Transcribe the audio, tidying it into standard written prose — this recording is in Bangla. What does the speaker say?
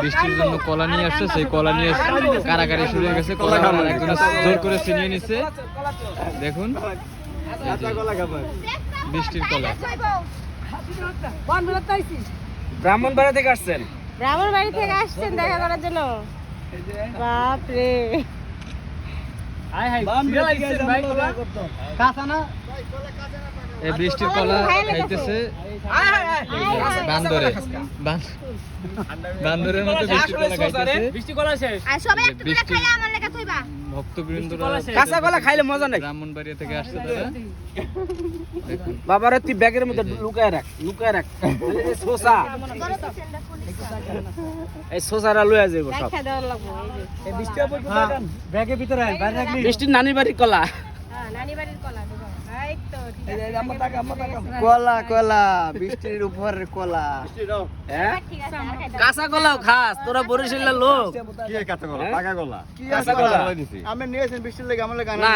বৃষ্টির জন্য কলা নিয়ে আসছে, সেই কলা নিয়ে কারাকারি শুরু হয়ে গেছে। কলা একজন জোর করে ছিনিয়ে নিচ্ছে। দেখুন বৃষ্টির কলা। ব্রাহ্মণবাড়িয়া থেকে আসছেন? ব্রাহ্মণবাড়ি থেকে আসছেন দেখা করার জন্য? বাপ রে, এই বৃষ্টির কলা খাইতেছে বান্দরে, বান্দরের মতো বৃষ্টির কলা খাইতেছে। বৃষ্টি কলা শেষ। আর সবাই একটু করে খাইলে আমার লেখা থইবা। ভক্তবৃন্দরা কাঁচা কলা খাইলে মজা নাই। ব্রাহ্মণবাড়িয়া থেকে আসছে তারা। দেখুন বাবারে তুই ব্যাগের মধ্যে লুকায় রাখ, লুকায় রাখ। এই শসা, এই শসারা লইয়া যাইব সব। দেখা দেওয়ার লাগবো এই যে। ব্যাগের ভিতরে বাইরে রাখলি। বৃষ্টির নানির বাড়ির কলা। হ্যাঁ, নানি বাড়ির কলা দেবো। এই তো ঠিক আছে। কলা কলা বৃষ্টির উপরের কলা। হ্যাঁ? ঠিক আছে, আর খাইতে হবে। কাঁচা কলাও খাস, তোরা বরিশালের লোক। কি কাঁচা কলা? পাকা কলা। কাঁচা কলা। আমি নিয়েছেন বৃষ্টির লেগে আমার লেগে না